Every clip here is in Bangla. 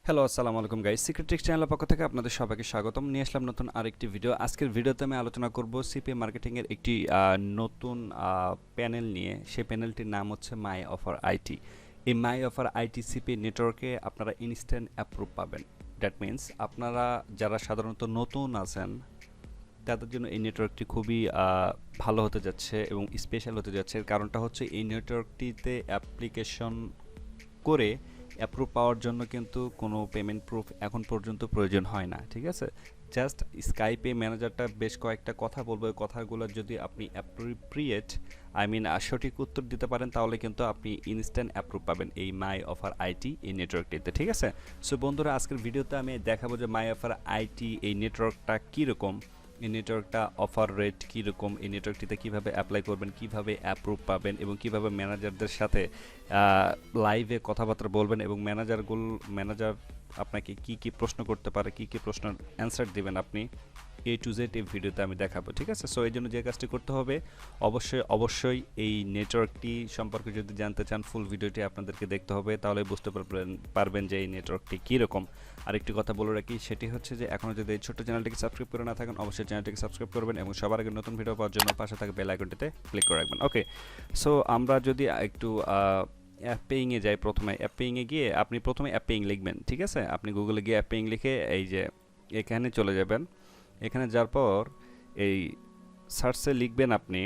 হ্যালো আসসালামু আলাইকুম গাইস, সিক্রেট ট্রিক্স চ্যানেলের পক্ষ থেকে আপনাদের সবাইকে স্বাগতম। নিয়ে আসলাম নতুন আরেকটি ভিডিও। আজকের ভিডিওতে আমি আলোচনা করব সিপিএ মার্কেটিং এর একটি নতুন প্যানেল নিয়ে। সেই প্যানেলটির নাম হচ্ছে মাই অফার আইটি। এই মাই অফার আইটি সিপিএ নেটওয়ার্কে আপনারা ইনস্ট্যান্ট অ্যাপ্রুভ পাবেন। দ্যাট মিন্স আপনারা যারা সাধারণত নতুন আছেন তাদের জন্য এই নেটওয়ার্কটি খুবই ভালো হতে যাচ্ছে এবং স্পেশাল হতে যাচ্ছে। এর কারণটা হচ্ছে এই নেটওয়ার্কটিতে অ্যাপ্লিকেশন করে অ্যাপ্রুভ পাওয়ার জন্য কিন্তু কোনো পেমেন্ট প্রুফ এখন পর্যন্ত প্রয়োজন হয় না, ঠিক আছে। জাস্ট স্কাইপে ম্যানেজারটা বেশ কয়েকটা কথা বলবে, ওই কথাগুলো যদি আপনি অ্যাপ্রোপ্রিয়েট সঠিক উত্তর দিতে পারেন তাহলে কিন্তু আপনি ইনস্ট্যান্ট অ্যাপ্রুভ পাবেন এই মাই অফার আইটি এই নেটওয়ার্কটিতে, ঠিক আছে। সো বন্ধুরা, আজকের ভিডিওতে আমি দেখাবো যে মাই অফার আইটি এই নেটওয়ার্কটা কীরকম, এই নেটওয়ার্কটা অফার রেট কীরকম, এই নেটওয়ার্কটিতে কীভাবে অ্যাপ্লাই করবেন, কীভাবে অ্যাপ্রুভ পাবেন এবং কীভাবে ম্যানেজারদের সাথে লাইভে কথাবার্তা বলবেন এবং ম্যানেজার আপনাকে কি কি প্রশ্ন করতে পারে, কি কি প্রশ্নের অ্যান্সার দেবেন আপনি A to Z এই ভিডিওতে আমি দেখাবো, ঠিক আছে। সো এই জন্য যে কাজটি করতে হবে, অবশ্যই এই নেটওয়ার্কটি সম্পর্কে যদি জানতে চান ফুল ভিডিওটি আপনাদেরকে দেখতে হবে, তাহলে বুঝতে পারবেন যে এই নেটওয়ার্কটি কীরকম। আরেকটি কথা বলে রাখি, সেটি হচ্ছে যে এখনও যদি এই ছোট্ট চ্যানেলটিকে সাবস্ক্রাইব করে না থাকেন অবশ্যই চ্যানেলটিকে সাবস্ক্রাইব করবেন এবং সবার আগে নতুন ভিডিও পাওয়ার জন্য পাশে থাকা বেল আইকনটিতে ক্লিক করে রাখবেন। ওকে, সো আমরা যদি একটু অ্যাপেইংয়ে যাই, প্রথমে অ্যাপেইংয়ে গিয়ে আপনি প্রথমে অ্যাপেইং লিখবেন, ঠিক আছে। আপনি গুগলে গিয়ে অ্যাপেইং লিখে এই যে এখানে চলে যাবেন। এখানে যাওয়ার পর এই সার্চে লিখবেন আপনি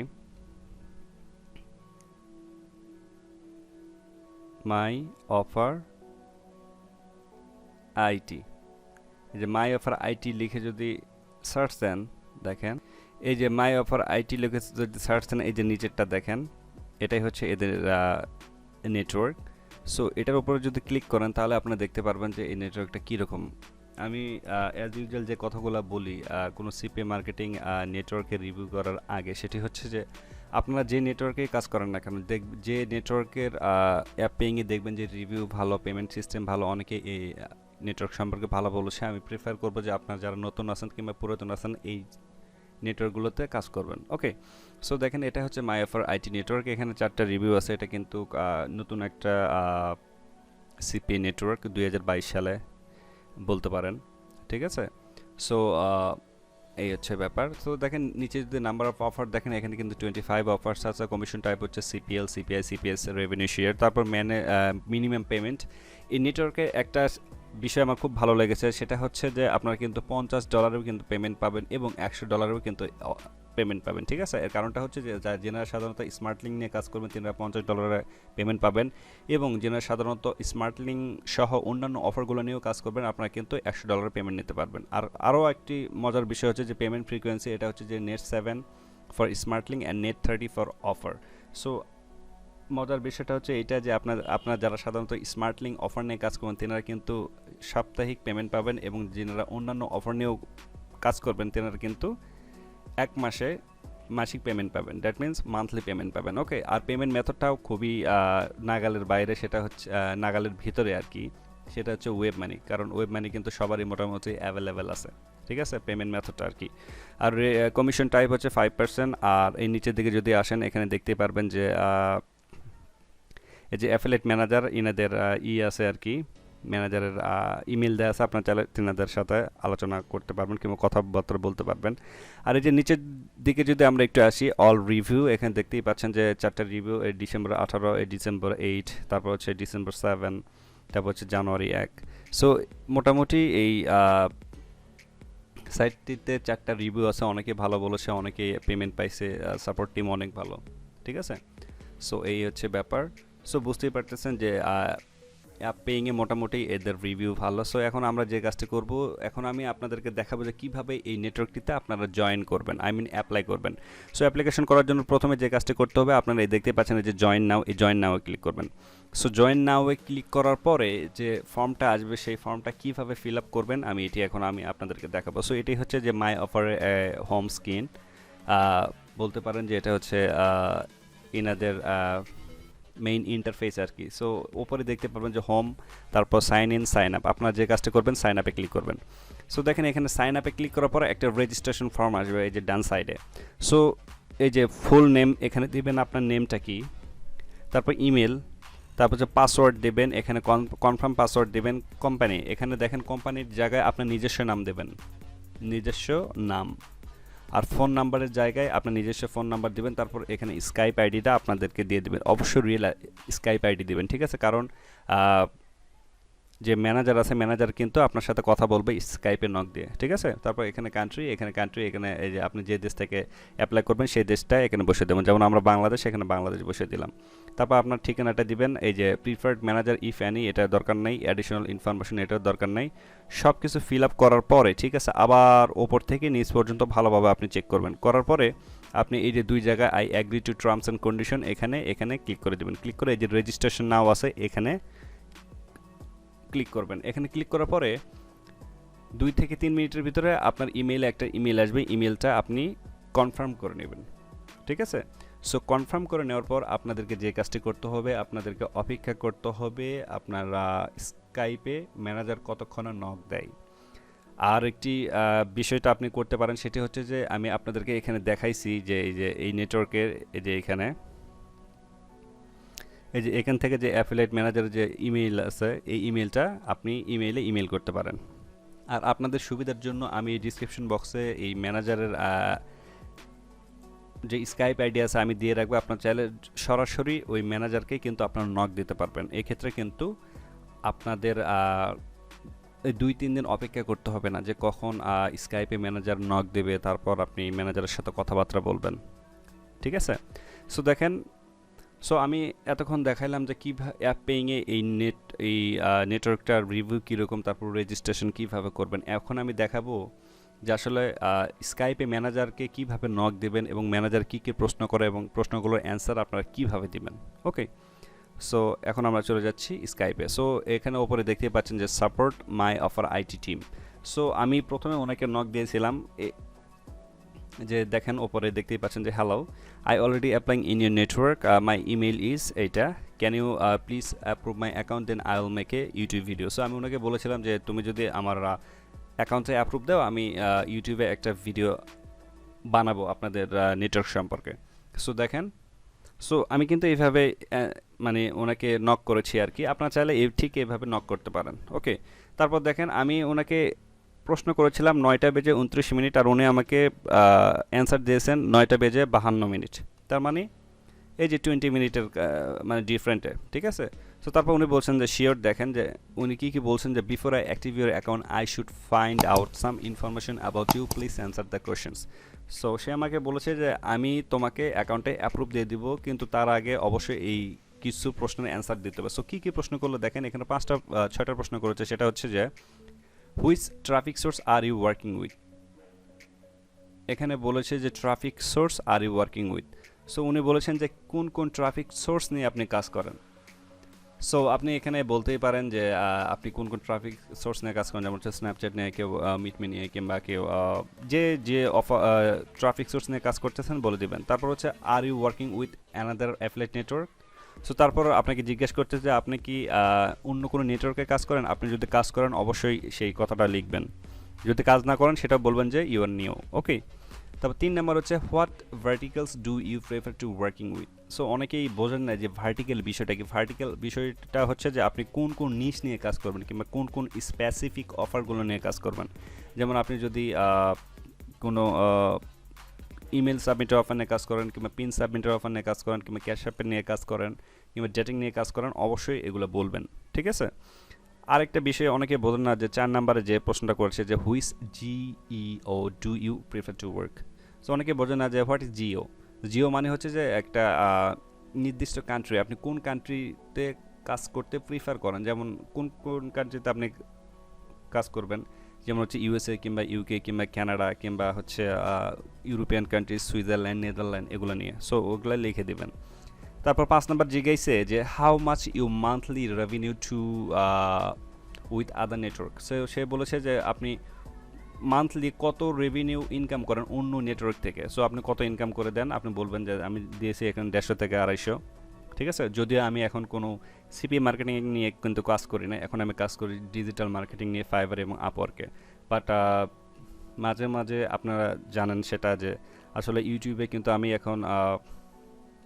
মাই অফার আইটি। এই যে মাই অফার আইটি লিখে যদি সার্চ দেন, দেখেন এই যে মাই অফার আইটি লিখে যদি সার্চ দেন, এই যে নিচেরটা দেখেন, এটাই হচ্ছে এদের নেটওয়ার্ক। সো এটার উপরে যদি ক্লিক করেন তাহলে আপনারা দেখতে পারবেন যে এই নেটওয়ার্কটা কীরকম। আমি অ্যাজ ইউজুয়াল যে কথাগুলো বলি কোনো সিপিএ মার্কেটিং নেটওয়ার্কে রিভিউ করার আগে, সেটি হচ্ছে যে আপনারা যে নেটওয়ার্কে কাজ করেন না কেন, যে নেটওয়ার্কের অ্যাপেইংয়ে দেখবেন যে রিভিউ ভালো, পেমেন্ট সিস্টেম ভালো, অনেকে এই নেটওয়ার্ক সম্পর্কে ভালো বলেছে, আমি প্রেফার করবো যে আপনারা যারা নতুন আছেন কিংবা পুরাতন আছেন এই নেটওয়ার্কগুলোতে কাজ করবেন। ওকে, সো দেখেন এটা হচ্ছে মাই অফার আইটি নেটওয়ার্ক। এখানে 4টা রিভিউ আছে। এটা কিন্তু নতুন একটা সিপিএ নেটওয়ার্ক 2022 সালে বলতে পারেন, ঠিক আছে। সো এই হচ্ছে ব্যাপার। সো দেখেন নিচে যদি নাম্বার অফ অফার দেখেন, এখানে কিন্তু 25 অফার্স আছে। কমিশন টাইপ হচ্ছে CPL, CPI, CPS, revenue share, তারপর মিনিমাম পেমেন্ট। এই নেটওয়ার্কে একটা বিষয় আমার খুব ভালো লেগেছে, সেটা হচ্ছে যে আপনারা কিন্তু $50 কিন্তু পেমেন্ট পাবেন এবং $100 কিন্তু পেমেন্ট পাবেন, ঠিক আছে। এর কারণটা হচ্ছে যে যেনারা সাধারণত স্মার্ট লিঙ্ক নিয়ে কাজ করবেন তেনারা $50 পেমেন্ট পাবেন এবং যেনারা সাধারণত স্মার্ট লিঙ্ক সহ অন্যান্য অফারগুলো নিয়েও কাজ করবেন আপনারা কিন্তু $100 পেমেন্ট নিতে পারবেন। আর আরও একটি মজার বিষয় হচ্ছে যে পেমেন্ট ফ্রিকোয়েন্সি, এটা হচ্ছে যে net 7 for smart link and net 30 for offer. So মজার বিষয়টা হচ্ছে এইটা যে আপনার যারা সাধারণত স্মার্ট লিঙ্ক অফার নিয়ে কাজ করবেন তেনারা কিন্তু সাপ্তাহিক পেমেন্ট পাবেন এবং যেনারা অন্যান্য অফার নিয়েও কাজ করবেন তেনারা কিন্তু এক মাসে মাসিক পেমেন্ট পাবেন, দ্যাট মিন্স মান্থলি পেমেন্ট পাবেন। ওকে, আর পেমেন্ট মেথডটাও খুবই নাগালের বাইরে, সেটা হচ্ছে নাগালের ভিতরে আর কি, সেটা হচ্ছে ওয়েব মানি। কারণ ওয়েব মানি কিন্তু সবারই মোটামুটি অ্যাভেলেবেল আছে, ঠিক আছে, পেমেন্ট মেথডটা আর কি। আর কমিশন টাইপ হচ্ছে 5%। আর এই নিচের দিকে যদি আসেন এখানে দেখতে পারবেন যে এই যে অ্যাফিলিয়েট ম্যানেজার ইনাদের আছে আর কি, ম্যানেজারের ইমেল দেওয়া আছে, আপনার চাইলে তিনাদের সাথে আলোচনা করতে পারবেন কিংবা কথাবার্তা বলতে পারবেন। আর এই যে নিচের দিকে যদি আমরা একটু আসি, অল রিভিউ, এখানে দেখতেই পাচ্ছেন যে 4টা রিভিউ, এই ডিসেম্বর 18, এই ডিসেম্বর 8, তারপর হচ্ছে ডিসেম্বর 7, তারপর হচ্ছে জানুয়ারি 1। সো মোটামুটি এই সাইটটিতে 4টা রিভিউ আছে, অনেকে ভালো বলেছে, অনেকে পেমেন্ট পাইছে, সাপোর্ট টিম অনেক ভালো, ঠিক আছে। সো এই হচ্ছে ব্যাপার। সো বুঝতেই পারতেছেন যে পেইংয়ে মোটামুটি এদের রিভিউ ভালো। সো এখন আমরা যে কাজটি করব, এখন আমি আপনাদেরকে দেখাবো যে কীভাবে এই নেটওয়ার্কটিতে আপনারা জয়েন করবেন, অ্যাপ্লাই করবেন। সো অ্যাপ্লিকেশন করার জন্য প্রথমে যে কাজটি করতে হবে, আপনারা এই দেখতে পাচ্ছেন যে জয়েন নাও, এই জয়েন নাওয়ে ক্লিক করবেন। সো জয়েন নাওয়ে ক্লিক করার পরে যে ফর্মটা আসবে সেই ফর্মটা কীভাবে ফিল আপ করবেন আমি আপনাদেরকে দেখাবো। সো এটি হচ্ছে যে মাই অফারের হোম স্ক্রিন, বলতে পারেন যে এটা হচ্ছে ইনাদের মেইন ইন্টারফেস আর কি। সো উপরে দেখতে পারবেন যে হোম, তারপর সাইন ইন, সাইন আপ। আপনারা যে কাজটা করবেন সাইন আপে ক্লিক করবেন। সো দেখেন এখানে সাইন আপে ক্লিক করার পরে একটা রেজিস্ট্রেশন ফর্ম আসবে এই যে ডান সাইডে। সো এই যে ফুল নেম এখানে দিবেন, আপনার নেমটা কি, তারপর ইমেল, তারপর যে পাসওয়ার্ড দেবেন, এখানে কনফার্ম পাসওয়ার্ড দেবেন। কোম্পানি, এখানে দেখেন কোম্পানির জায়গায় আপনার নিজস্ব নাম দেবেন, নিজস্ব নাম। আর ফোন নাম্বারের জায়গায় আপনার নিজস্ব ফোন নাম্বার দিবেন। তারপর এখানে স্কাইপ আইডিটা আপনাদেরকে দিয়ে দিবেন, অবশ্যই রিয়েল স্কাইপ আইডি দিবেন, ঠিক আছে? কারণ যে ম্যানেজার আছে, ম্যানেজার কিন্তু আপনার সাথে কথা বলবে স্কাইপে নক দিয়ে, ঠিক আছে? তারপর এখানে কান্ট্রি, এখানে এই যে আপনি যে দেশ থেকে অ্যাপ্লাই করবেন সেই দেশটা এখানে বসে দেবেন। যেমন আমরা বাংলাদেশ, এখানে বাংলাদেশ বসে দিলাম। তারপর আপনার ঠিকানাটা দিবেন। এই যে প্রিফার্ড ম্যানেজার ইফ অ্যানি, এটা দরকার নেই। অ্যাডিশনাল ইনফরমেশন, এটার দরকার নেই। সব কিছু ফিল আপ করার পরে, ঠিক আছে, আবার ওপর থেকে নিচ পর্যন্ত ভালোভাবে আপনি চেক করবেন। করার পরে আপনি এই যে দুই জায়গায় I agree to terms and condition, এখানে ক্লিক করে দেবেন। ক্লিক করে এই যে রেজিস্ট্রেশন নাও আছে, এখানে ক্লিক করবেন। এখানে ক্লিক করার পরে 2 থেকে 3 মিনিটের ভিতরে আপনার ইমেইলে একটা ইমেল আসবে। ইমেলটা আপনি কনফার্ম করে নেবেন, ঠিক আছে? সো কনফার্ম করে নেওয়ার পর আপনাদেরকে যে কাজটি করতে হবে, আপনাদেরকে অপেক্ষা করতে হবে আপনারা স্কাইপে ম্যানেজার কতক্ষণে নক দেয়। আর একটি বিষয়টা আপনি করতে পারেন, সেটি হচ্ছে যে আমি আপনাদেরকে এখানে দেখাইছি যে এই নেটওয়ার্কের এই যে এখান থেকে যে অ্যাফিলিয়েট ম্যানেজারের যে ইমেইল আছে, এই ইমেইলটা আপনি ইমেইলে ইমেইল করতে পারেন। আর আপনাদের সুবিধার জন্য আমি ডিসক্রিপশন বক্সে এই ম্যানেজারের যে স্কাইপ আইডি আছে আমি দিয়ে রাখবো। আপনার চাইলে সরাসরি ওই ম্যানেজারকে কিন্তু আপনার নক দিতে পারবেন। এক্ষেত্রে কিন্তু আপনাদের 2-3 দিন অপেক্ষা করতে হবে না যে কখন স্কাইপে ম্যানেজার নক দেবে, তারপর আপনি ম্যানেজারের সাথে কথাবার্তা বলবেন, ঠিক আছে? সো দেখেন, সো আমি এতক্ষণ দেখাইলাম যে কীভাবে অ্যাপ পেইংয়ে এই নেটওয়ার্কটার রিভিউ কীরকম, তারপর রেজিস্ট্রেশন কীভাবে করবেন। এখন আমি দেখাবো যে আসলে স্কাইপে ম্যানেজারকে কীভাবে নক দেবেন এবং ম্যানেজার কী কী প্রশ্ন করে এবং প্রশ্নগুলোর অ্যান্সার আপনারা কীভাবে দিবেন। ওকে, সো এখন আমরা চলে যাচ্ছি স্কাইপে। সো এখানে ওপরে দেখতে পাচ্ছেন যে support my offer IT team. So আমি প্রথমে ওনাকে নক দিয়েছিলাম, যে দেখেন ওপরে দেখতেই পাচ্ছেন যে hello, I already applying in your network, my email is এইটা, can you please approve my account, then I will make a YouTube video. So আমি ওনাকে বলেছিলাম যে তুমি যদি আমার অ্যাকাউন্টে অ্যাপ্রুভ দাও, আমি ইউটিউবে একটা ভিডিও বানাবো আপনাদের নেটওয়ার্ক সম্পর্কে। সো দেখেন, সো আমি কিন্তু এইভাবে মানে ওনাকে নক করেছি আর কি। আপনারা চাইলে ঠিক এইভাবে নক করতে পারেন। ওকে, তারপর দেখেন আমি ওনাকে প্রশ্ন করেছিলাম 9টা বেজে 29 মিনিট, আর উনি আমাকে অ্যান্সার দিয়েছেন 9টা বেজে 52 মিনিট। তার মানে এই যে 20 মিনিটের মানে ডিফারেন্টে, ঠিক আছে? সো তারপর উনি বলছেন যে শিওর, দেখেন যে উনি কী বলছেন, যে before I active your account I should find out some information about you, please answer the questions. So সে আমাকে বলেছে যে আমি তোমাকে অ্যাকাউন্টে অ্যাপ্রুভ দিয়ে দিব, কিন্তু তার আগে অবশ্যই এই কিছু প্রশ্নের অ্যান্সার দিতে হবে। সো কী প্রশ্ন করলো দেখেন, এখানে 6টা প্রশ্ন করেছে। সেটা হচ্ছে যে which traffic source are you working with. এখানে বলেছে যে traffic source are you working with. So উনি বলেছেন যে কোন ট্রাফিক সোর্স নিয়ে আপনি কাজ করেন। সো আপনি এখানে বলতেই পারেন যে আপনি কোন ট্রাফিক সোর্স নিয়ে কাজ করেন, যেমন হচ্ছে স্ন্যাপচ্যাট নিয়ে, কেউ মিটমি নিয়ে, কিংবা কেউ যে ট্রাফিক সোর্স নিয়ে কাজ করতেছেন বলে দিবেন। তারপর হচ্ছে are you working with another affiliate network. So তারপর আপনাকে জিজ্ঞেস করতে যে আপনি কি অন্য কোনো নেটওয়ার্কে কাজ করেন। আপনি যদি কাজ করেন অবশ্যই সেই কথাটা লিখবেন, যদি কাজ না করেন সেটা বলবেন যে ইউ আর নিউ। ওকে, তারপর 3 নম্বর হচ্ছে what verticals do you prefer to working with. So অনেকেই বোঝেন না যে ভার্টিক্যাল বিষয়টা কি। ভার্টিক্যাল বিষয়টা হচ্ছে যে আপনি কোন নিশ নিয়ে কাজ করবেন, কিংবা কোন স্পেসিফিক অফারগুলো নিয়ে কাজ করবেন। যেমন আপনি যদি কোনো ইমেল সাবমিটের অফার নিয়ে কাজ করেন, কিংবা পিন সাবমিটের অফার নিয়ে কাজ করেন, কিংবা ক্যাশ অ্যাপের নিয়ে কাজ করেন, কিংবা ডেটিং নিয়ে কাজ করেন, অবশ্যই এগুলো বলবেন, ঠিক আছে? আরেকটা বিষয় অনেকে বোঝেন না, যে 4 নম্বরে যে প্রশ্নটা করেছে যে which geo do you prefer to work. So অনেকে বোঝেন না যে হোয়াট ইজ জিও। জিও মানে হচ্ছে যে একটা নির্দিষ্ট কান্ট্রি, আপনি কোন কান্ট্রিতে কাজ করতে প্রিফার করেন, যেমন কোন কান্ট্রিতে আপনি কাজ করবেন, যেমন হচ্ছে ইউএসএ, কিংবা ইউকে, কিংবা কানাডা, কিংবা হচ্ছে ইউরোপিয়ান কান্ট্রি, সুইজারল্যান্ড, নেদারল্যান্ড, এগুলো নিয়ে। সো ওগুলো লিখে দেবেন। তারপর 5 নম্বর জিজ্ঞাসে যে how much you monthly revenue to with other network. সে বলেছে যে আপনি মান্থলি কত রেভিনিউ ইনকাম করেন অন্য নেটওয়ার্ক থেকে। সো আপনি কত ইনকাম করে দেন, আপনি বলবেন যে আমি দিয়েছি এখানে 150 থেকে 250, ঠিক আছে? যদিও আমি এখন কোনো সিপি মার্কেটিং নিয়ে কিন্তু কাজ করি না, এখন আমি কাজ করি ডিজিটাল মার্কেটিং নিয়ে ফাইবার এবং আপওয়ার্কে। বাট মাঝে মাঝে আপনারা জানেন সেটা যে আসলে ইউটিউবে কিন্তু আমি এখন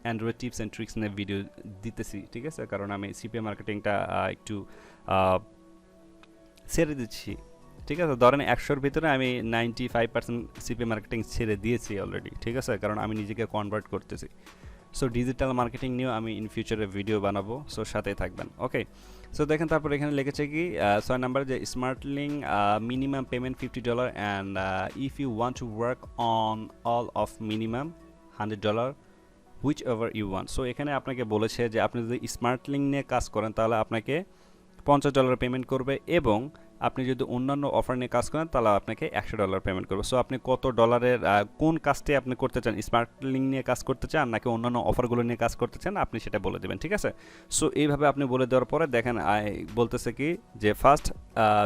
অ্যান্ড্রয়েড টিপস অ্যান্ড ট্রিক্স নিয়ে ভিডিও দিতেছি, ঠিক আছে, কারণ আমি সিপিএ মার্কেটিংটা একটু ছেড়ে দিচ্ছি, ঠিক আছে। ধরেন 100-র ভিতরে আমি 95% সিপিএ মার্কেটিং ছেড়ে দিয়েছি অলরেডি, ঠিক আছে, কারণ আমি নিজেকে কনভার্ট করতেছি। সো ডিজিটাল মার্কেটিং নিয়েও আমি ইন ফিউচারে ভিডিও বানাবো, সো সাথেই থাকবেন, ওকে। সো দেখেন তারপর এখানে লিখেছে কি 6 নাম্বার যে smart link minimum payment $50 and if you want to work on all of minimum $100 whichever you want. So এখানে আপনাকে বলেছে যে আপনি যদি স্মার্ট লিঙ্ক নিয়ে কাজ করেন তাহলে আপনাকে $50 পেমেন্ট করবে, এবং আপনি যদি অন্যান্য অফার নিয়ে কাজ করেন তাহলে আপনাকে $100 পেমেন্ট করবে। সো আপনি কত ডলারের কোন কাজটি আপনি করতে চান, স্মার্ট লিঙ্ক নিয়ে কাজ করতে চান নাকি অন্যান্য অফারগুলো নিয়ে কাজ করতে চান, আপনি সেটা বলে দেবেন, ঠিক আছে। সো এইভাবে আপনি বলে দেওয়ার পরে দেখেন বলতেছে কি যে first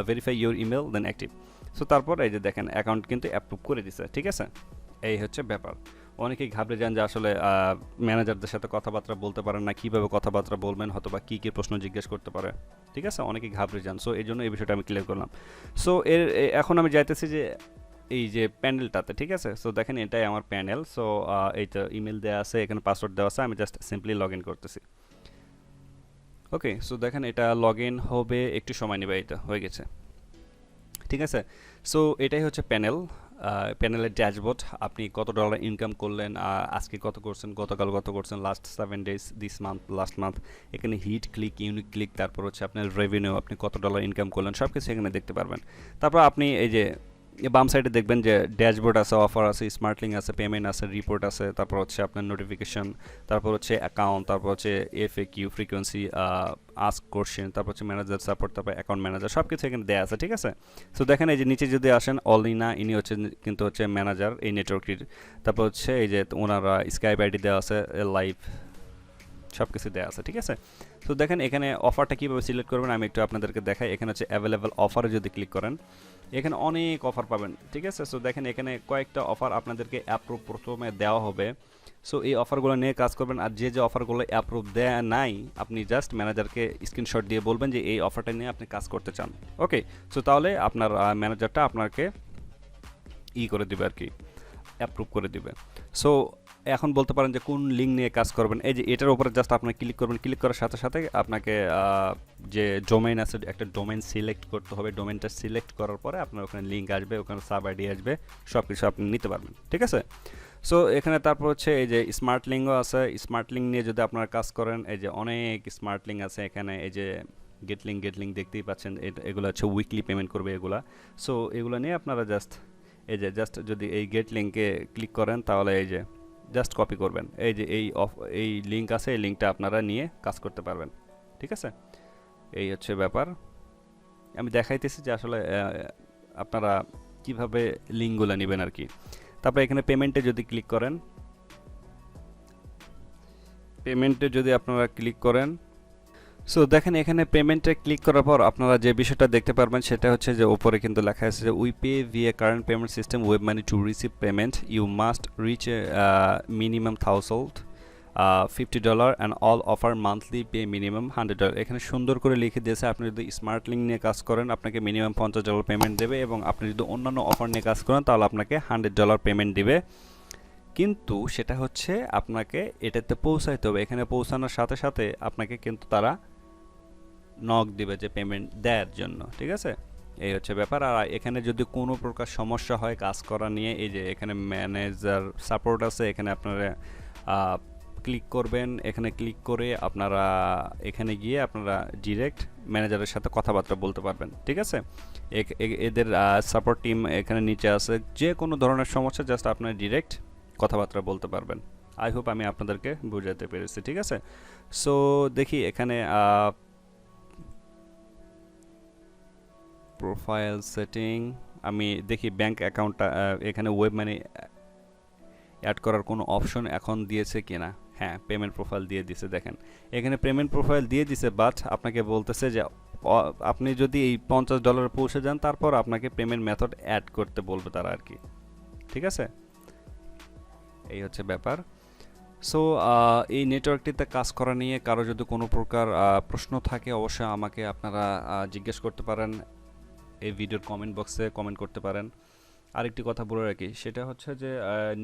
verify your email then active. So তারপর এই যে দেখেন অ্যাকাউন্ট কিন্তু অ্যাপ্রুভ করে দিছে, ঠিক আছে। এই হচ্ছে ব্যাপার। অনেকেই ঘাবড়ে যান যে আসলে ম্যানেজারদের সাথে কথাবার্তা বলতে পারেন না, কীভাবে কথাবার্তা বলবেন, হয়তো বা কী কী প্রশ্ন জিজ্ঞেস করতে পারে, ঠিক আছে, অনেকেই ঘাবড়ে যান। সো এই জন্য এই বিষয়টা আমি ক্লিয়ার করলাম। সো এখন আমি যাইতেছি যে এই যে প্যানেলটাতে, ঠিক আছে। সো দেখেন এটাই আমার প্যানেল। সো এই তো ইমেল দেওয়া আছে, এখানে পাসওয়ার্ড দেওয়া আছে, আমি জাস্ট সিম্পলি লগ ইন করতেছি, ওকে। সো দেখেন এটা লগ ইন হবে, একটু সময় নেবে, এই তো হয়ে গেছে, ঠিক আছে। সো এটাই হচ্ছে প্যানেল, প্যানেলের ড্যাশবোর্ড। আপনি কত ডলার ইনকাম করলেন, আজকে কত করছেন, গতকাল কত করছেন, last 7 days, this month, last month. এখানে হিট ক্লিক, ইউনিক ক্লিক, তারপর হচ্ছে আপনার রেভিনিউ, আপনি কত ডলার ইনকাম করলেন, সব কিছু এখানে দেখতে পারবেন। তারপর আপনি এই যে বাম সাইডে দেখবেন যে ড্যাশবোর্ড আছে, অফার আছে, স্মার্ট লিঙ্ক আছে, পেমেন্ট আছে, রিপোর্ট আছে, তারপর হচ্ছে আপনার নোটিফিকেশন, তারপর হচ্ছে অ্যাকাউন্ট, তারপর হচ্ছে এফএকিউ, ফ্রিকোয়েন্সি, আস্ক কোশ্চেন, তারপর হচ্ছে ম্যানেজার সাপোর্ট, তারপর অ্যাকাউন্ট ম্যানেজার, সব কিছু এখানে দেওয়া আছে, ঠিক আছে। সো দেখেন এই যে নিচে যদি আসেন অলিনা, ইনি হচ্ছে কিন্তু হচ্ছে ম্যানেজার এই নেটওয়ার্কটির। তারপর হচ্ছে এই যে ওনারা স্কাইপ আইডি দেওয়া আছে, লাইভ, সব কিছু দেওয়া আছে, ঠিক আছে। তো দেখেন এখানে অফারটা কীভাবে সিলেক্ট করবেন আমি একটু আপনাদেরকে দেখাই। এখানে হচ্ছে অ্যাভেলেবল অফারে যদি ক্লিক করেন এখানে অনেক অফার পাবেন, ঠিক আছে। সো দেখেন এখানে কয়েকটা অফার আপনাদেরকে অ্যাপ্রুভ প্রথমে দেওয়া হবে। সো এই অফারগুলো নিয়ে কাজ করবেন, আর যে অফারগুলো অ্যাপ্রুভ দেয়া নাই আপনি জাস্ট ম্যানেজারকে স্ক্রিনশট দিয়ে বলবেন যে এই অফারটা নিয়ে আপনি কাজ করতে চান, ওকে। সো তাহলে আপনার ম্যানেজারটা আপনাকে করে দিবে আর কি, অ্যাপ্রুভ করে দিবে। সো এখন বলতে পারেন যে কোন লিঙ্ক নিয়ে কাজ করবেন, এই যে এটার উপরে জাস্ট আপনি ক্লিক করবেন, ক্লিক করার সাথে সাথে আপনাকে যে ডোমেইন আছে একটা ডোমেইন সিলেক্ট করতে হবে, ডোমেইনটা সিলেক্ট করার পরে আপনার ওখানে লিঙ্ক আসবে, ওখানে সাব আইডি আসবে, সব কিছু আপনি নিতে পারবেন, ঠিক আছে। সো এখানে তারপর হচ্ছে এই যে স্মার্ট লিঙ্কও আছে, স্মার্ট লিঙ্ক নিয়ে যদি আপনারা কাজ করেন এই যে অনেক স্মার্ট লিঙ্ক আছে এখানে, এই যে গেট লিঙ্ক দেখতেই পাচ্ছেন, এগুলো হচ্ছে উইকলি পেমেন্ট করবে এগুলা। সো এগুলো নিয়ে আপনারা জাস্ট এই যে জাস্ট যদি এই গেট লিঙ্কে ক্লিক করেন তাহলে এই যে জাস্ট কপি করবেন, এই যে এই লিঙ্ক আছে, এই লিঙ্কটা আপনারা নিয়ে কাজ করতে পারবেন, ঠিক আছে। এই হচ্ছে ব্যাপার, আমি দেখাইতেছি যে আসলে আপনারা কিভাবে লিঙ্কগুলো নেবেন আর কি। তারপরে এখানে পেমেন্টে যদি ক্লিক করেন, পেমেন্টে যদি আপনারা ক্লিক করেন, সো দেখেন এখানে পেমেন্টে ক্লিক করার পর আপনারা যে বিষয়টা দেখতে পারবেন সেটা হচ্ছে যে উপরে কিন্তু লেখা আছে যে we pay via current payment system WebMoney to receive payment you must reach minimum $50 and all offer monthly pay minimum $100। এখানে সুন্দর করে লিখে দিয়েছে আপনি যদি স্মার্ট লিঙ্ক নিয়ে কাজ করেন আপনাকে মিনিমাম $50 পেমেন্ট দেবে, এবং আপনি যদি অন্যান্য অফার নিয়ে কাজ করেন তাহলে আপনাকে $100 পেমেন্ট দিবে। কিন্তু সেটা হচ্ছে আপনাকে এটাতে পৌঁছাইতে হবে, এখানে পৌঁছানোর সাথে সাথে আপনাকে কিন্তু তারা নক দিবে যে পেমেন্ট দেওয়ার জন্য, ঠিক আছে। এই হচ্ছে ব্যাপার। আর এখানে যদি কোনো প্রকার সমস্যা হয় কাজ করা নিয়ে, এই যে এখানে ম্যানেজার সাপোর্ট আছে, এখানে আপনারা ক্লিক করবেন, এখানে ক্লিক করে আপনারা এখানে গিয়ে আপনারা ডিরেক্ট ম্যানেজারের সাথে কথাবার্তা বলতে পারবেন, ঠিক আছে। এদের সাপোর্ট টিম এখানে নিচে আছে, যে কোনো ধরনের সমস্যা জাস্ট আপনারা ডিরেক্ট কথাবার্তা বলতে পারবেন। আই হোপ আমি আপনাদেরকে বুঝাতে পেরেছি, ঠিক আছে। সো দেখি এখানে প্রোফাইল সেটিং, আমি দেখি ব্যাংক অ্যাকাউন্টটা এখানে ওয়েব মানি অ্যাড করার কোনো অপশন এখন দিয়েছে কিনা। হ্যাঁ, পেমেন্ট প্রোফাইল দিয়ে দিছে, দেখেন এখানে পেমেন্ট প্রোফাইল দিয়ে দিছে, বাট আপনাকে বলতেছে যে আপনি যদি এই $50 পৌঁছে যান তারপর আপনাকে পেমেন্ট মেথড অ্যাড করতে বলবে তারা আর কি, ঠিক আছে। এই হচ্ছে ব্যাপার। সো এই নেটওয়ার্কটিতে কাজ করা নিয়ে কারো যদি কোনো প্রকার প্রশ্ন থাকে অবশ্যই আমাকে আপনারা জিজ্ঞেস করতে পারেন, এই ভিডিওর কমেন্ট বক্সে কমেন্ট করতে পারেন। আরেকটি কথা বলে রাখি, সেটা হচ্ছে যে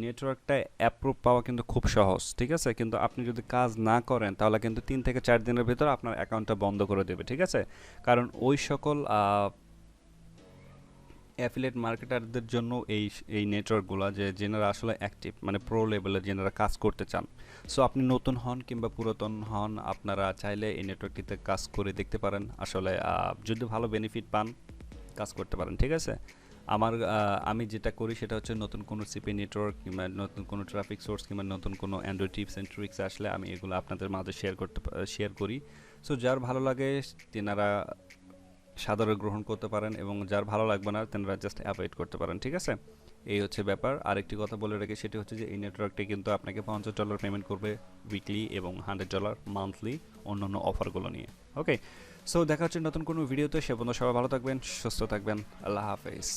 নেটওয়ার্কটা অ্যাপ্রুভ পাওয়া কিন্তু খুব সহজ, ঠিক আছে? কিন্তু আপনি যদি কাজ না করেন তাহলে কিন্তু 3 থেকে 4 দিনের ভিতর আপনার অ্যাকাউন্টটা বন্ধ করে দেবে, ঠিক আছে? কারণ ওই সকল অ্যাফিলিয়েট মার্কেটারদের জন্য এই নেটওয়ার্কগুলো যে যেনারা আসলে অ্যাক্টিভ, মানে প্রো লেভেলের যেনারা কাজ করতে চান। সো আপনি নতুন হন কিংবা পুরাতন হন, আপনারা চাইলে এই নেটওয়ার্কটিতে কাজ করে দেখতে পারেন। আসলে যদি ভালো বেনিফিট পান, কাজ করতে পারেন, ঠিক আছে? আমি যেটা করি সেটা হচ্ছে নতুন কোনো সিপি নেটওয়ার্ক কিংবা নতুন কোনো ট্রাফিক সোর্স কিংবা নতুন কোনো অ্যান্ড্রয়েড টিপস অ্যান্ড ট্রিক্স আসলে আমি এগুলো আপনাদের মাঝে শেয়ার করি। সো যার ভালো লাগে তেনারা সাদরে গ্রহণ করতে পারেন, এবং যার ভালো লাগবে না তেনারা জাস্ট অ্যাভয়েড করতে পারেন, ঠিক আছে? এই হচ্ছে ব্যাপার। আরেকটি কথা বলে রাখি, সেটি হচ্ছে যে এই নেটওয়ার্কটি কিন্তু আপনাকে $50 পেমেন্ট করবে উইকলি এবং $100 মান্থলি অন্যান্য অফারগুলো নিয়ে। ওকে, সো দেখা হচ্ছে নতুন কোনো ভিডিওতে। সে পর্যন্ত সবাই ভালো থাকবেন, সুস্থ থাকবেন। আল্লাহ হাফেজ।